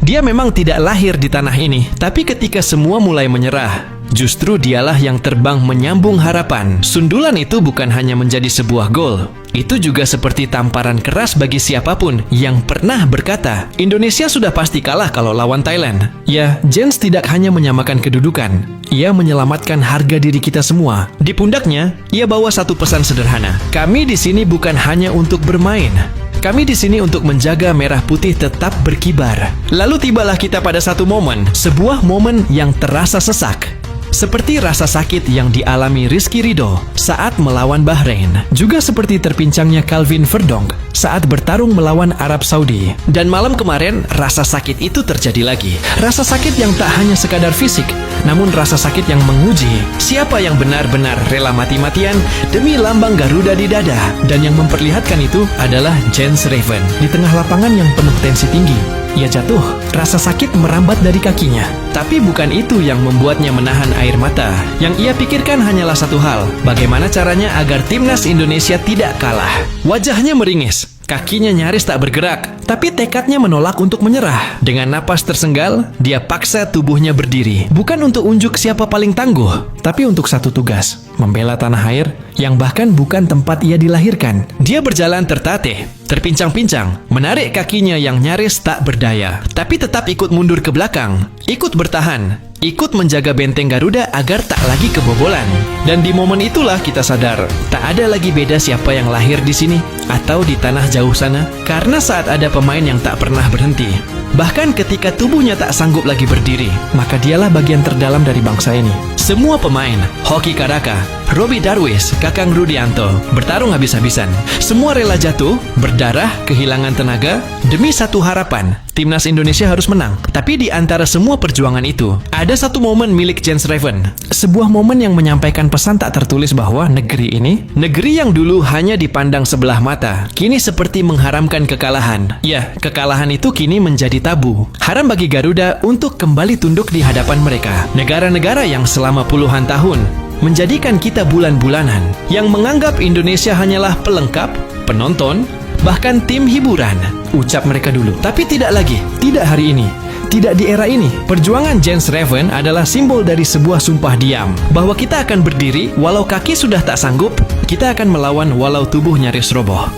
Dia memang tidak lahir di tanah ini, tapi ketika semua mulai menyerah, justru dialah yang terbang menyambung harapan. Sundulan itu bukan hanya menjadi sebuah gol. Itu juga seperti tamparan keras bagi siapapun yang pernah berkata, Indonesia sudah pasti kalah kalau lawan Thailand. Ya, Jens tidak hanya menyamakan kedudukan, ia menyelamatkan harga diri kita semua. Di pundaknya, ia bawa satu pesan sederhana. Kami di sini bukan hanya untuk bermain. Kami di sini untuk menjaga merah putih tetap berkibar. Lalu tibalah kita pada satu momen, sebuah momen yang terasa sesak. Seperti rasa sakit yang dialami Rizky Ridho saat melawan Bahrain. Juga seperti terpincangnya Kelvin Verdonk saat bertarung melawan Arab Saudi. Dan malam kemarin, rasa sakit itu terjadi lagi. Rasa sakit yang tak hanya sekadar fisik, namun rasa sakit yang menguji siapa yang benar-benar rela mati-matian demi lambang Garuda di dada. Dan yang memperlihatkan itu adalah Jens Raven. Di tengah lapangan yang penuh tensi tinggi, ia jatuh. Rasa sakit merambat dari kakinya. Tapi bukan itu yang membuatnya menahan air mata. Yang ia pikirkan hanyalah satu hal. Bagaimana caranya agar timnas Indonesia tidak kalah. Wajahnya meringis. Kakinya nyaris tak bergerak. Tapi tekadnya menolak untuk menyerah. Dengan napas tersenggal, dia paksa tubuhnya berdiri. Bukan untuk unjuk siapa paling tangguh, tapi untuk satu tugas. Membela tanah air yang bahkan bukan tempat ia dilahirkan. Dia berjalan tertatih, terpincang-pincang, menarik kakinya yang nyaris tak berdaya. Tapi tetap ikut mundur ke belakang, ikut bertahan, ikut menjaga benteng Garuda agar tak lagi kebobolan. Dan di momen itulah kita sadar, tak ada lagi beda siapa yang lahir di sini atau di tanah jauh sana. Karena saat ada pemain yang tak pernah berhenti, bahkan ketika tubuhnya tak sanggup lagi berdiri, maka dialah bagian terdalam dari bangsa ini. Semua pemain, Hoki Caraka, Robby Darwish, Kakang Rudianto, bertarung habis-habisan. Semua rela jatuh, berdarah, kehilangan tenaga, demi satu harapan. Timnas Indonesia harus menang. Tapi di antara semua perjuangan itu, ada satu momen milik Jens Raven. Sebuah momen yang menyampaikan pesan tak tertulis bahwa negeri ini, negeri yang dulu hanya dipandang sebelah mata, kini seperti mengharamkan kekalahan. Ya, kekalahan itu kini menjadi tabu. Haram bagi Garuda untuk kembali tunduk di hadapan mereka. Negara-negara yang selama puluhan tahun menjadikan kita bulan-bulanan, yang menganggap Indonesia hanyalah pelengkap, penonton, bahkan tim hiburan, ucap mereka dulu. Tapi tidak lagi, tidak hari ini, tidak di era ini. Perjuangan Jens Raven adalah simbol dari sebuah sumpah diam, bahwa kita akan berdiri walau kaki sudah tak sanggup, kita akan melawan walau tubuh nyaris roboh.